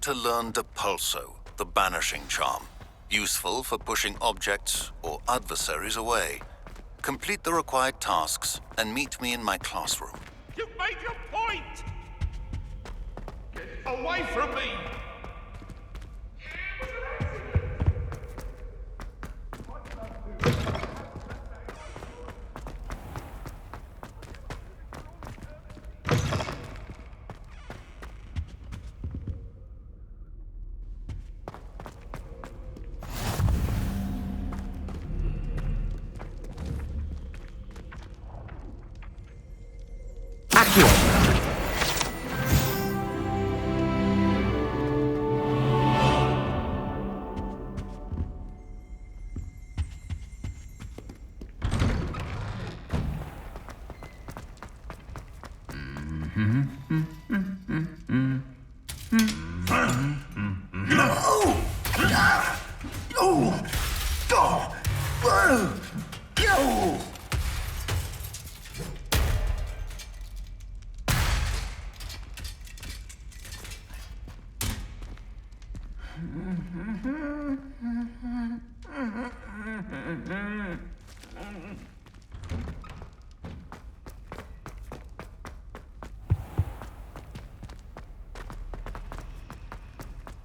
to learn Depulso, the banishing charm. Useful for pushing objects or adversaries away. Complete the required tasks and meet me in my classroom. You've made your point! Get away from me!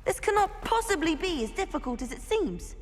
This cannot possibly be as difficult as it seems.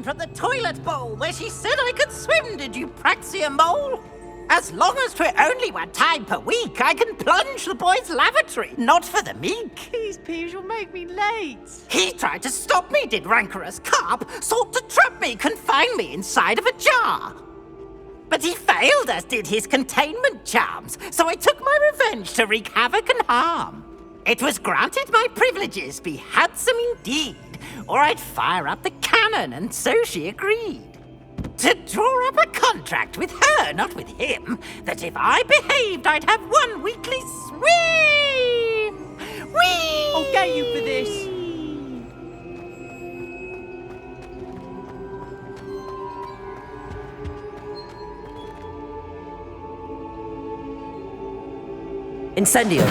From the toilet bowl where she said I could swim, did you Praxia mole? As long as 'twere only 1 time per week, I can plunge the boy's lavatory, not for the meek. These peeves will make me late. He tried to stop me, did rancorous carp, sought to trap me, confine me inside of a jar. But he failed, as did his containment charms, so I took my revenge to wreak havoc and harm. It was granted my privileges be handsome indeed, or I'd fire up the cannon, and so she agreed. To draw up a contract with her, not with him, that if I behaved, I'd have 1 weekly swim! Whee! I'll get you for this. Incendio.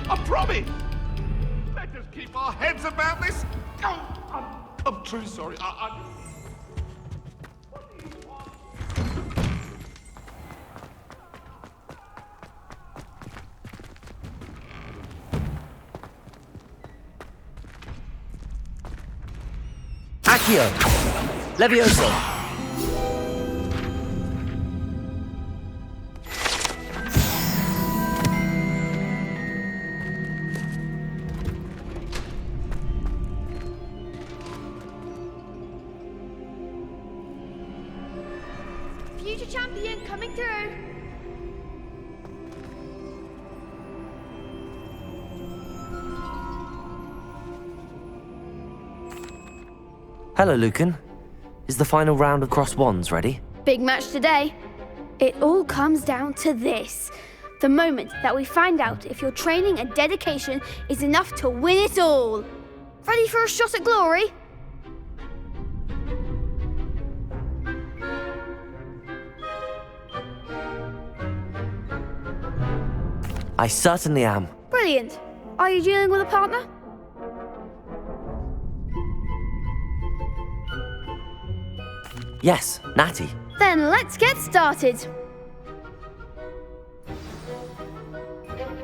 I promise! Let us keep our heads about this! Oh, I'm truly sorry. What do you want? Accio. Levioso. Future champion coming through. Hello, Lucan. Is the final round of Cross Wands ready? Big match today. It all comes down to this. The moment that we find out if your training and dedication is enough to win it all. Ready for a shot at glory? I certainly am. Brilliant. Are you dealing with a partner? Yes, Natty. Then let's get started.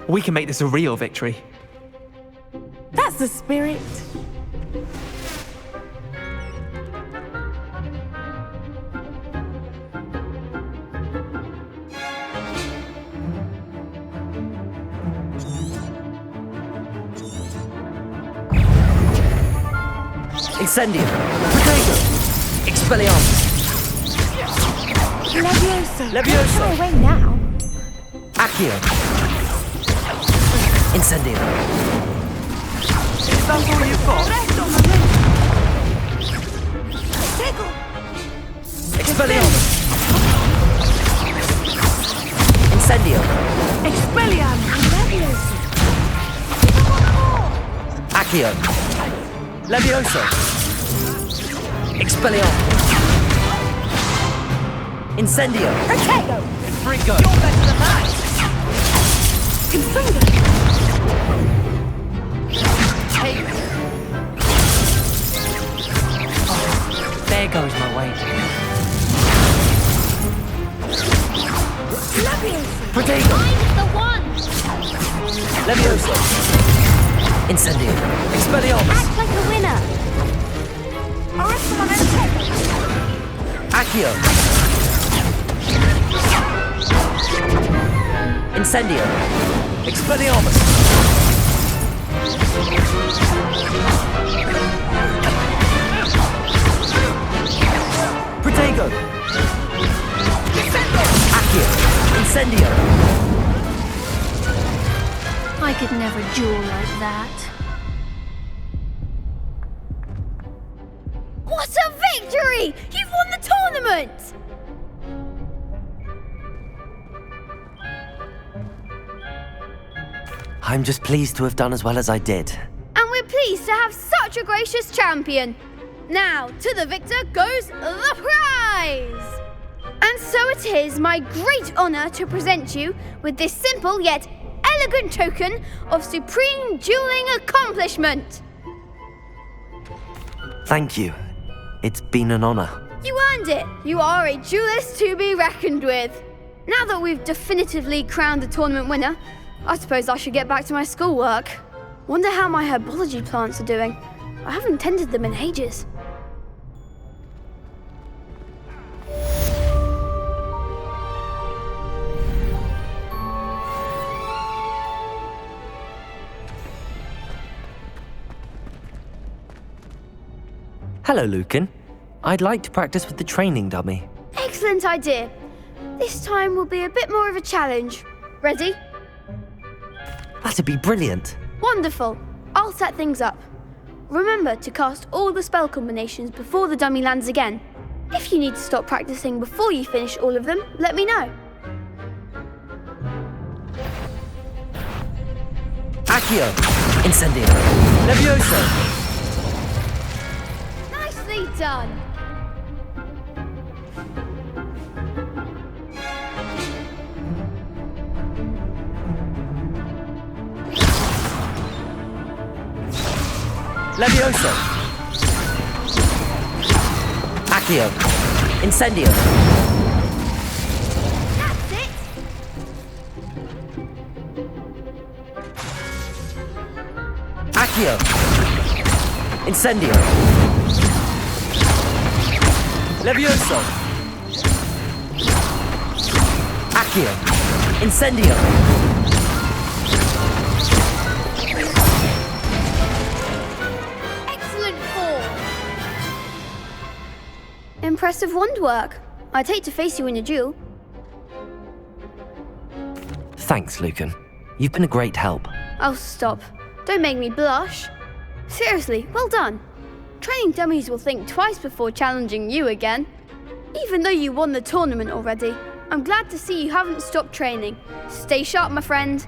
We can make this a real victory. That's the spirit. Incendium. Potato. Expelliarmus. Leviosa. Leviosa. Go away now. Accio. Incendium. That's all you've got? Expelliarmus. Incendium. Expelliarmus. Leviosa. Accio. Leviosa. Expelliarmus. Incendio. Potato. Frigo. You're better than that. Confringo. There goes my weight. Leviosa. Potato. I'm the one. Leviosa. Incendio. Expelliarmus. Act like a winner. Accio. Incendio. Expelliarmus. Protego. Accio. Incendio. I could never duel like that. What a victory! You've won the tournament! I'm just pleased to have done as well as I did. And we're pleased to have such a gracious champion. Now, to the victor goes the prize! And so it is my great honour to present you with this simple yet elegant token of supreme dueling accomplishment. Thank you. It's been an honor. You earned it. You are a duelist to be reckoned with. Now that we've definitively crowned the tournament winner, I suppose I should get back to my schoolwork. Wonder how my herbology plants are doing. I haven't tended them in ages. Hello, Lucan. I'd like to practice with the training dummy. Excellent idea. This time will be a bit more of a challenge. Ready? That'd be brilliant. Wonderful. I'll set things up. Remember to cast all the spell combinations before the dummy lands again. If you need to stop practicing before you finish all of them, let me know. Accio. Incendio. Levioso. Nicely done. Levioso. Accio. Incendio. That's it. Accio. Incendio. Levioso. Accio. Incendio. Excellent form. Impressive wand work. I'd hate to face you in a duel. Thanks, Lucan. You've been a great help. Oh, stop. Don't make me blush. Seriously, well done. Training dummies will think twice before challenging you again. Even though you won the tournament already, I'm glad to see you haven't stopped training. Stay sharp, my friend.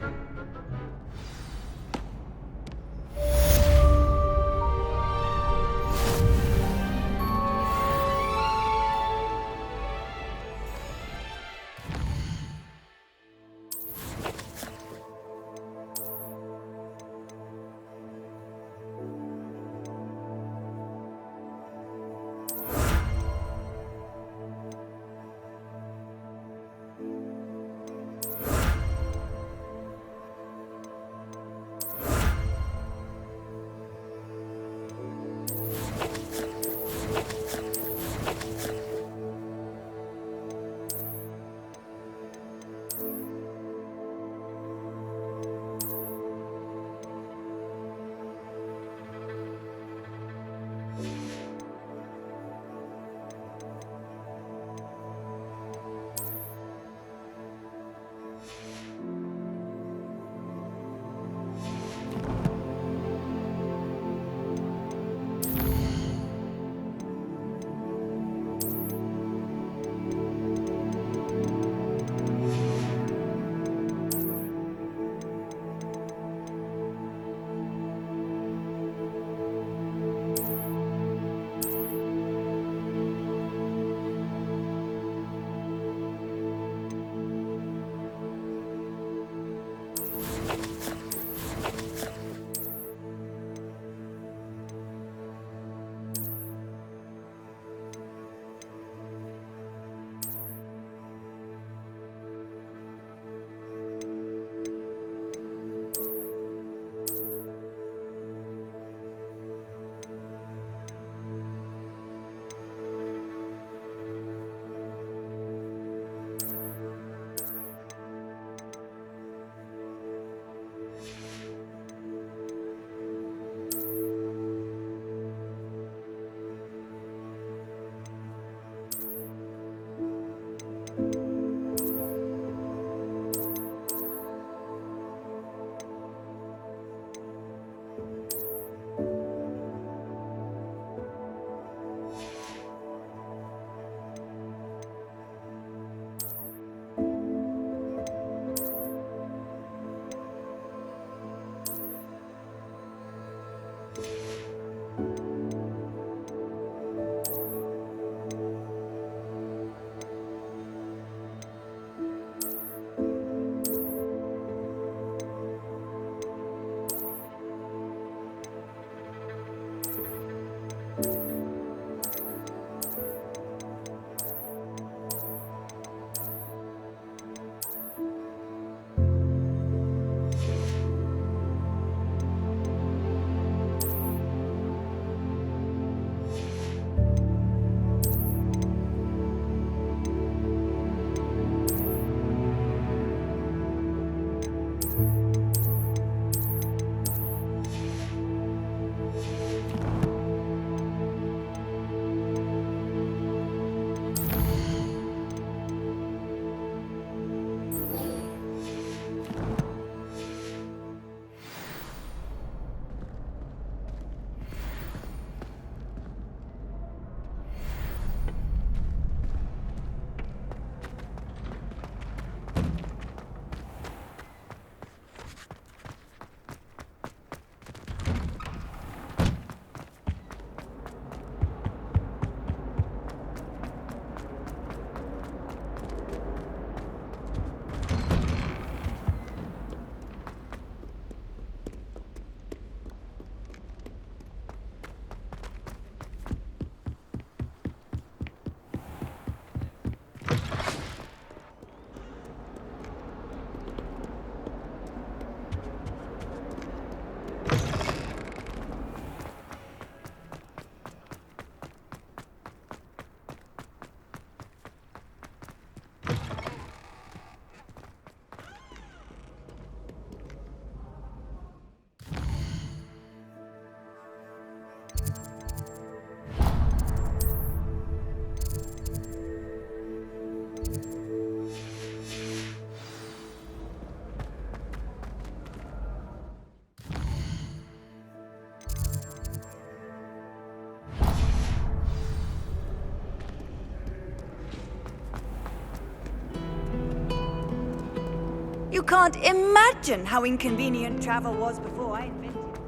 You can't imagine how inconvenient travel was before I invented it.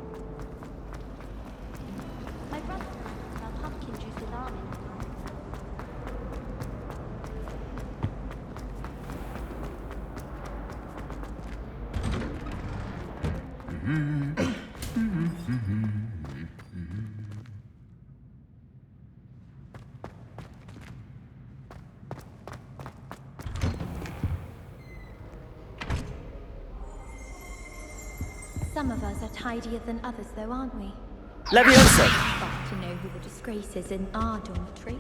My brother sell pumpkin juice with almond. Some of us are tidier than others, though, aren't we? Leviosa! Got to know who the disgrace is in our dormitory.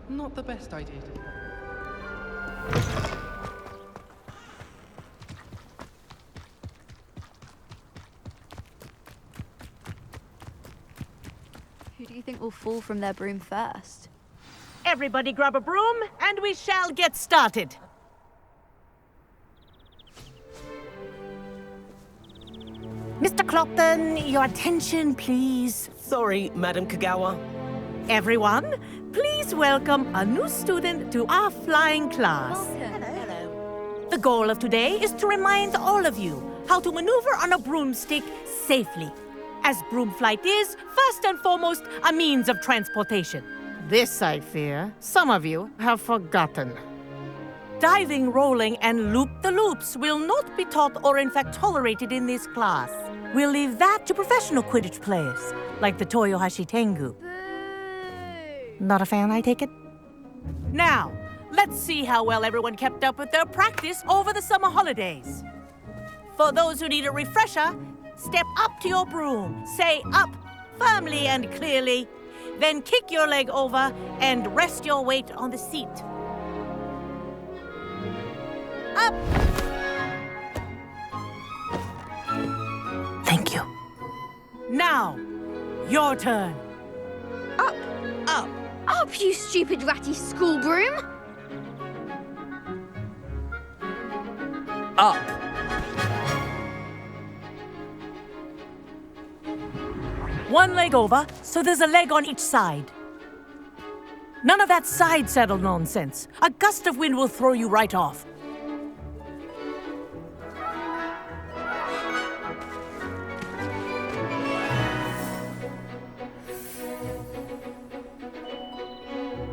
Not the best idea. Who do you think will fall from their broom first? Everybody grab a broom, and we shall get started. Mr. Clopton, your attention, please. Sorry, Madam Kagawa. Everyone, please welcome a new student to our flying class. Hello. The goal of today is to remind all of you how to maneuver on a broomstick safely, as broom flight is, first and foremost, a means of transportation. This, I fear, some of you have forgotten. Diving, rolling, and loop-the-loops will not be taught or in fact tolerated in this class. We'll leave that to professional Quidditch players, like the Toyohashi Tengu. Not a fan, I take it? Now, let's see how well everyone kept up with their practice over the summer holidays. For those who need a refresher, step up to your broom, say up firmly and clearly, then kick your leg over and rest your weight on the seat. Up! Thank you. Now, your turn. Up! Up! Up, you stupid ratty school broom! Up! One leg over, so there's a leg on each side. None of that side saddle nonsense. A gust of wind will throw you right off.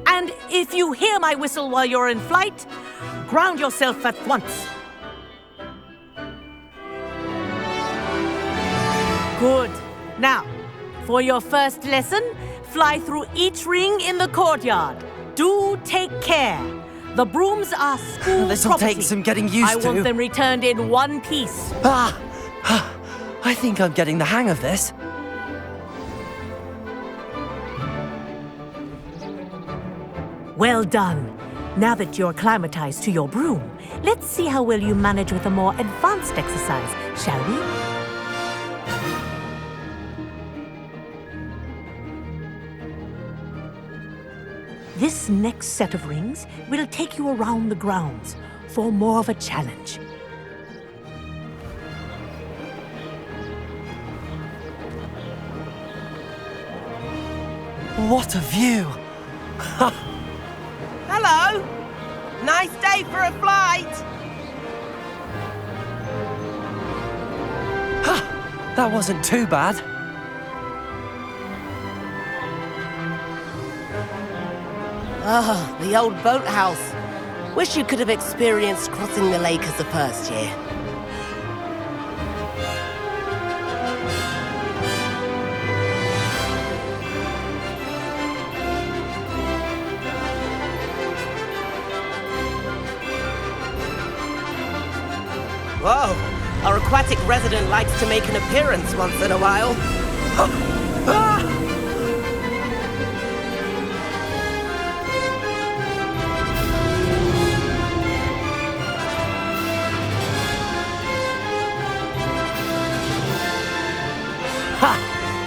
And if you hear my whistle while you're in flight, ground yourself at once. Good. Now, for your first lesson, fly through each ring in the courtyard. Do take care. The brooms are school This'll property. take some getting used I to. want them returned in one piece. I think I'm getting the hang of this. Well done. Now that you're acclimatized to your broom, let's see how well you manage with a more advanced exercise, shall we? This next set of rings will take you around the grounds for more of a challenge. What a view! Hello. Nice day for a flight. That wasn't too bad. Ah, the old boathouse. Wish you could have experienced crossing the lake as a first year. Whoa, our aquatic resident likes to make an appearance once in a while.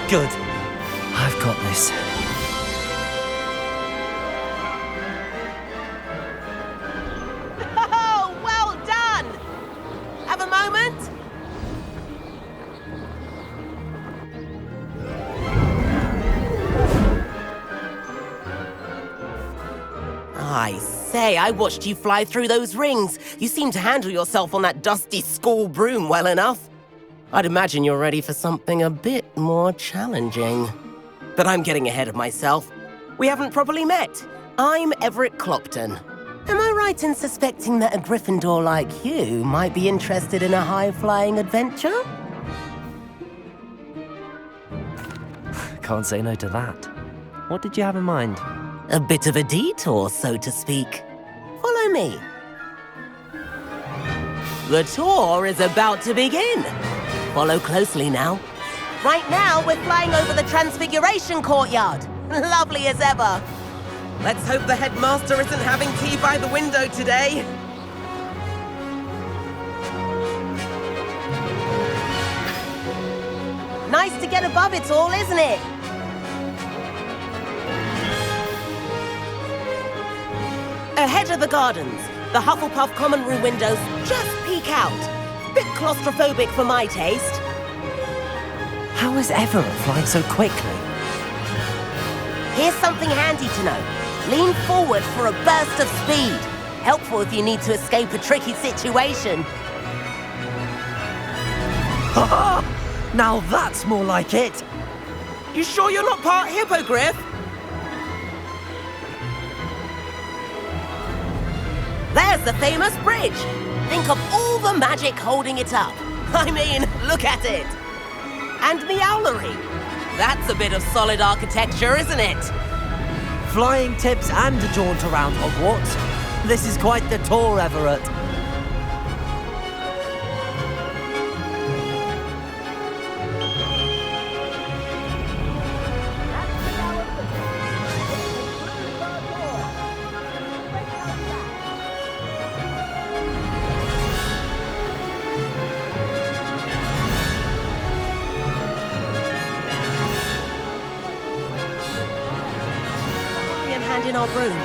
Good. I've got this. Oh, well done! Have a moment? I say, I watched you fly through those rings. You seem to handle yourself on that dusty school broom well enough. I'd imagine you're ready for something a bit more challenging. But I'm getting ahead of myself. We haven't properly met. I'm Everett Clopton. Am I right in suspecting that a Gryffindor like you might be interested in a high-flying adventure? Can't say no to that. What did you have in mind? A bit of a detour, so to speak. Follow me. The tour is about to begin. Follow closely now. Right now, we're flying over the Transfiguration Courtyard. Lovely as ever. Let's hope the headmaster isn't having tea by the window today. Nice to get above it all, isn't it? Ahead of the gardens, the Hufflepuff common room windows just peek out. Bit claustrophobic for my taste. How is Everett flying so quickly? Here's something handy to know. Lean forward for a burst of speed. Helpful if you need to escape a tricky situation. Now that's more like it! You sure you're not part hippogriff? There's the famous bridge. Think of all the magic holding it up. I mean, look at it. And the owlery. That's a bit of solid architecture, isn't it? Flying tips and a jaunt around Hogwarts. This is quite the tour, Everett. In our brooms.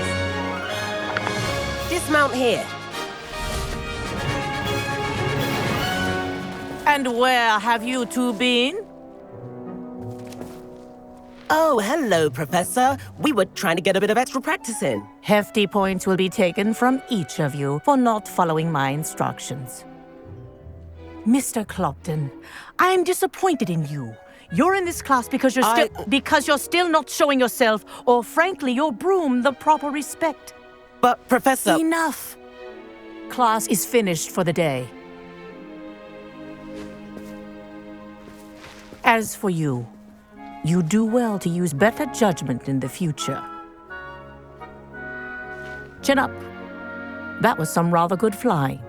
Dismount here. And where have you two been? Oh, hello, Professor. We were trying to get a bit of extra practice in. Hefty points will be taken from each of you for not following my instructions. Mr. Clopton, I'm disappointed in you. You're in this class because you're still not showing yourself, or frankly, your broom, the proper respect. But, Professor... Enough! Class is finished for the day. As for you, you do well to use better judgment in the future. Chin up. That was some rather good flying.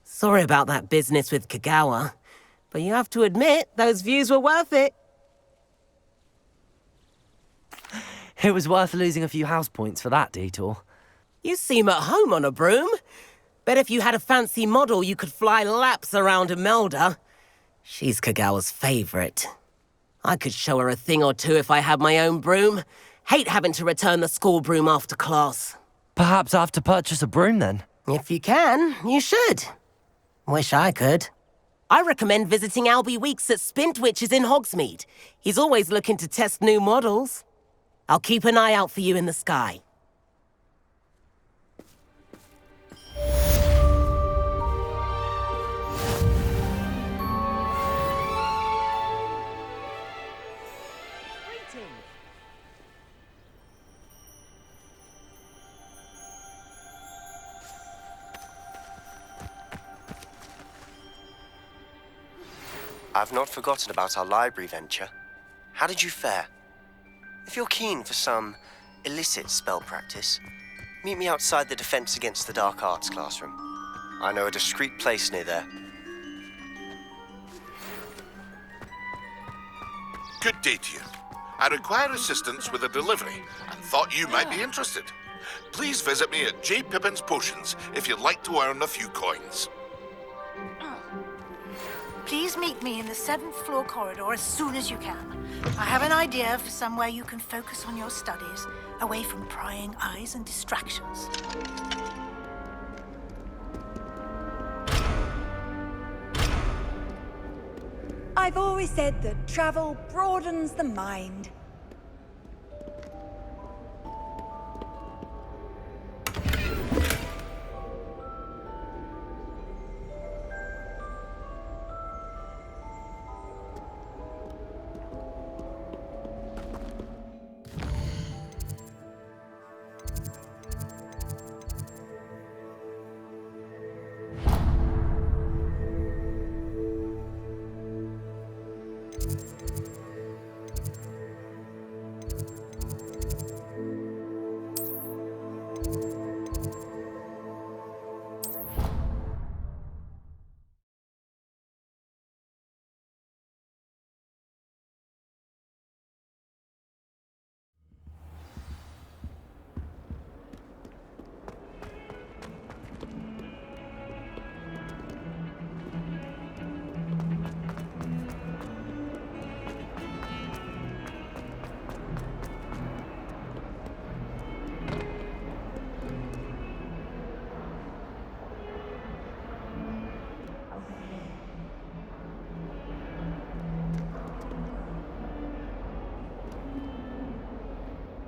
Sorry about that business with Kagawa, but you have to admit, those views were worth it. It was worth losing a few house points for that detour. You seem at home on a broom. Bet if you had a fancy model, you could fly laps around Imelda. She's Kagawa's favorite. I could show her a thing or two if I had my own broom. Hate having to return the school broom after class. Perhaps I have to purchase a broom then? If you can, you should. Wish I could. I recommend visiting Albie Weeks at Spintwitches in Hogsmeade. He's always looking to test new models. I'll keep an eye out for you in the sky. I've not forgotten about our library venture. How did you fare? If you're keen for some illicit spell practice, meet me outside the Defense Against the Dark Arts classroom. I know a discreet place near there. Good day to you. I require assistance with a delivery and thought you might be interested. Please visit me at J. Pippin's Potions if you'd like to earn a few coins. Please meet me in the 7th floor corridor as soon as you can. I have an idea for somewhere you can focus on your studies, away from prying eyes and distractions. I've always said that travel broadens the mind.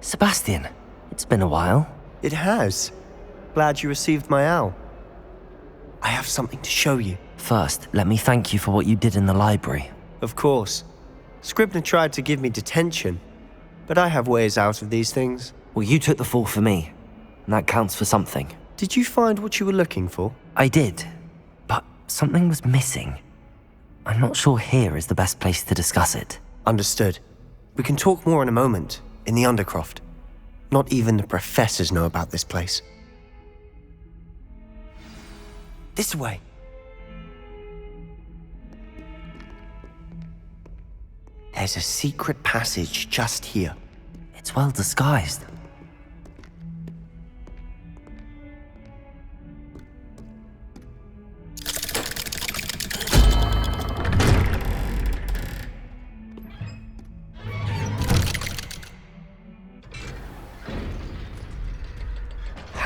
Sebastian, it's been a while. It has. Glad you received my owl. I have something to show you. First, let me thank you for what you did in the library. Of course. Scribner tried to give me detention, but I have ways out of these things. Well, you took the fall for me, and that counts for something. Did you find what you were looking for? I did, but something was missing. I'm not sure here is the best place to discuss it. Understood. We can talk more in a moment, in the Undercroft. Not even the professors know about this place. This way. There's a secret passage just here. It's well disguised.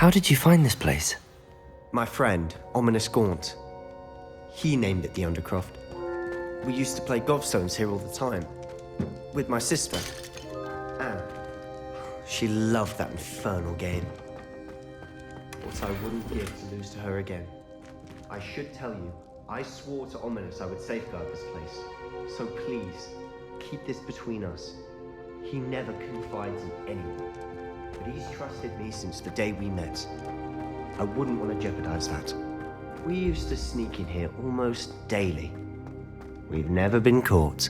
How did you find this place? My friend, Ominous Gaunt. He named it the Undercroft. We used to play gobstones here all the time. With my sister, Anne. She loved that infernal game. What I wouldn't give to lose to her again. I should tell you, I swore to Ominous I would safeguard this place. So please, keep this between us. He never confides in anyone. But he's trusted me since the day we met. I wouldn't want to jeopardize that. We used to sneak in here almost daily. We've never been caught.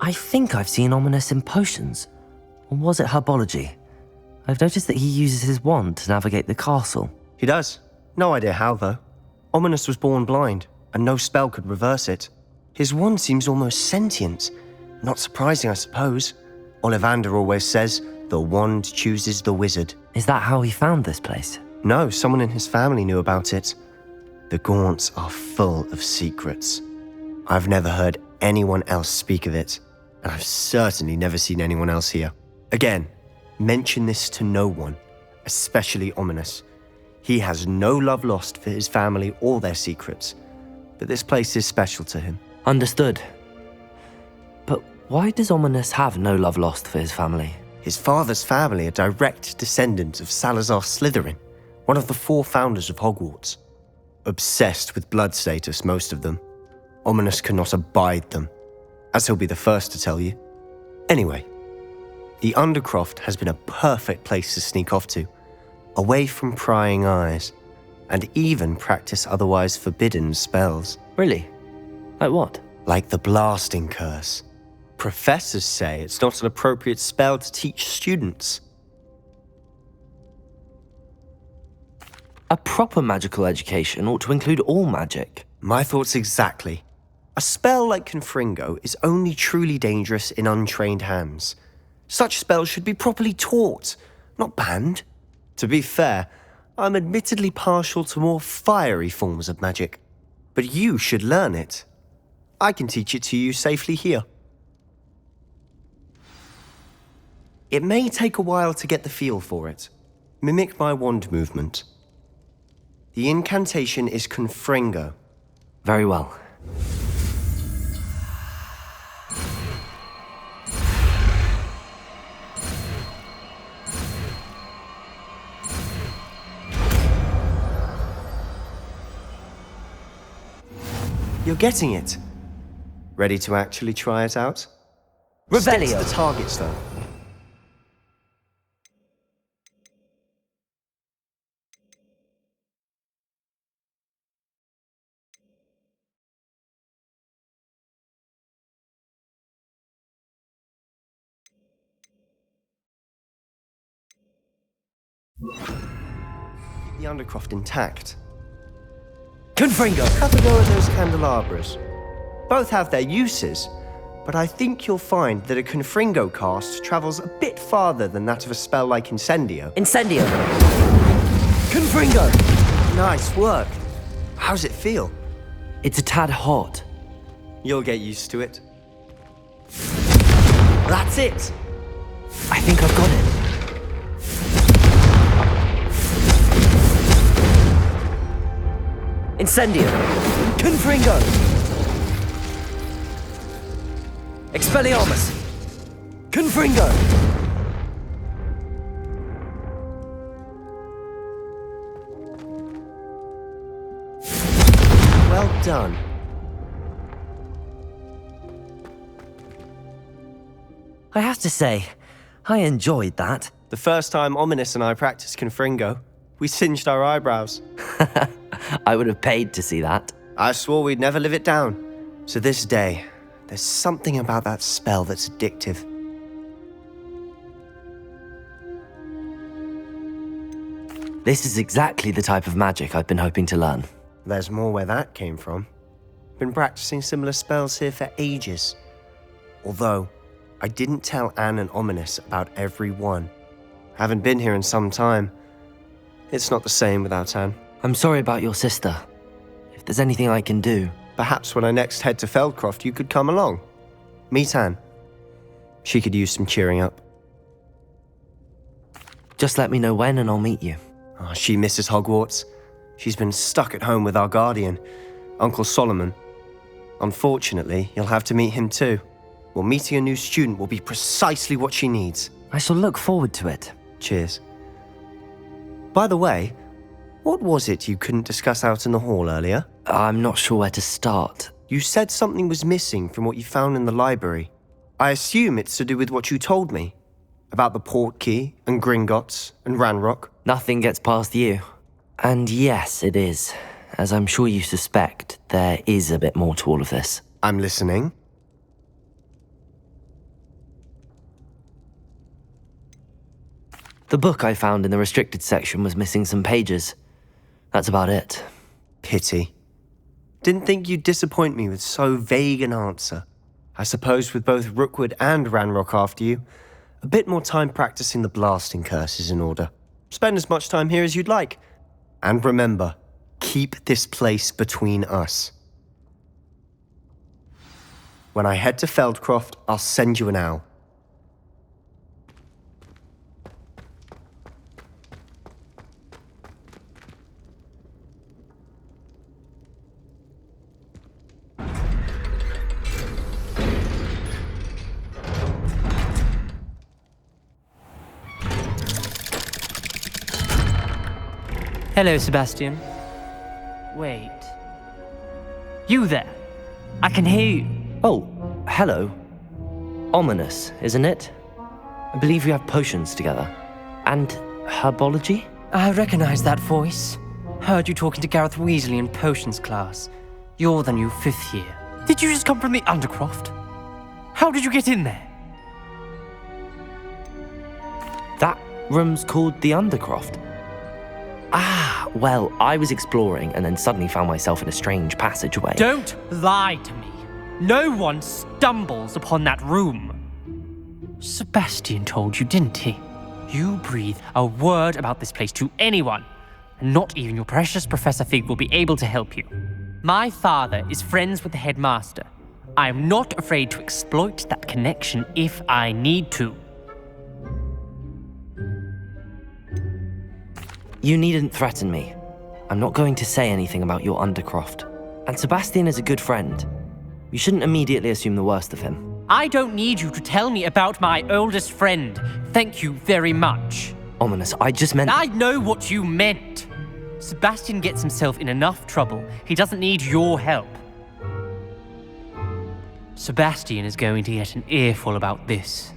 I think I've seen Ominous in potions. Or was it herbology? I've noticed that he uses his wand to navigate the castle. He does. No idea how, though. Ominous was born blind, and no spell could reverse it. His wand seems almost sentient. Not surprising, I suppose. Ollivander always says, the wand chooses the wizard. Is that how he found this place? No, someone in his family knew about it. The Gaunts are full of secrets. I've never heard anyone else speak of it, and I've certainly never seen anyone else here. Again, mention this to no one, especially Ominous. He has no love lost for his family or their secrets, but this place is special to him. Understood. But why does Ominous have no love lost for his family? His father's family are direct descendants of Salazar Slytherin, one of the 4 founders of Hogwarts. Obsessed with blood status, most of them. Ominous cannot abide them, as he'll be the first to tell you. Anyway, the Undercroft has been a perfect place to sneak off to, away from prying eyes, and even practice otherwise forbidden spells. Really? Like what? Like the blasting curse. Professors say it's not an appropriate spell to teach students. A proper magical education ought to include all magic. My thoughts exactly. A spell like Confringo is only truly dangerous in untrained hands. Such spells should be properly taught, not banned. To be fair, I'm admittedly partial to more fiery forms of magic, but you should learn it. I can teach it to you safely here. It may take a while to get the feel for it. Mimic my wand movement. The incantation is Confringo. Very well. You're getting it. Ready to actually try it out? Revelio. Stick to the targets, though. Keep the Undercroft intact. Confringo! Have a go at those candelabras. Both have their uses, but I think you'll find that a Confringo cast travels a bit farther than that of a spell like Incendio. Incendio! Confringo! Nice work. How's it feel? It's a tad hot. You'll get used to it. That's it! I think I've got it. Incendio! Confringo! Expelliarmus! Confringo! Well done. I have to say, I enjoyed that. The first time Ominous and I practiced Confringo, we singed our eyebrows. I would have paid to see that. I swore we'd never live it down. To this day, there's something about that spell that's addictive. This is exactly the type of magic I've been hoping to learn. There's more where that came from. Been practicing similar spells here for ages. Although, I didn't tell Anne and Ominous about every one. Haven't been here in some time. It's not the same without Anne. I'm sorry about your sister. If there's anything I can do... Perhaps when I next head to Feldcroft, you could come along. Meet Anne. She could use some cheering up. Just let me know when and I'll meet you. Oh, she misses Hogwarts. She's been stuck at home with our guardian, Uncle Solomon. Unfortunately, you'll have to meet him too. Well, meeting a new student will be precisely what she needs. I shall look forward to it. Cheers. By the way, what was it you couldn't discuss out in the hall earlier? I'm not sure where to start. You said something was missing from what you found in the library. I assume it's to do with what you told me. About the Portkey, and Gringotts, and Ranrock. Nothing gets past you. And yes, it is. As I'm sure you suspect, there is a bit more to all of this. I'm listening. The book I found in the restricted section was missing some pages. That's about it. Pity. Didn't think you'd disappoint me with so vague an answer. I suppose with both Rookwood and Ranrock after you, a bit more time practicing the blasting curse is in order. Spend as much time here as you'd like. And remember, keep this place between us. When I head to Feldcroft, I'll send you an owl. Hello, Sebastian. Wait. You there? I can hear you. Oh, hello. Ominous, isn't it? I believe we have potions together. And herbology? I recognize that voice. Heard you talking to Gareth Weasley in potions class. You're the new 5th year. Did you just come from the Undercroft? How did you get in there? That room's called the Undercroft. Ah, well, I was exploring and then suddenly found myself in a strange passageway. Don't lie to me. No one stumbles upon that room. Sebastian told you, didn't he? You breathe a word about this place to anyone, and not even your precious Professor Fig will be able to help you. My father is friends with the headmaster. I am not afraid to exploit that connection if I need to. You needn't threaten me. I'm not going to say anything about your Undercroft. And Sebastian is a good friend. You shouldn't immediately assume the worst of him. I don't need you to tell me about my oldest friend. Thank you very much. Ominous, I just meant... I know what you meant. Sebastian gets himself in enough trouble. He doesn't need your help. Sebastian is going to get an earful about this.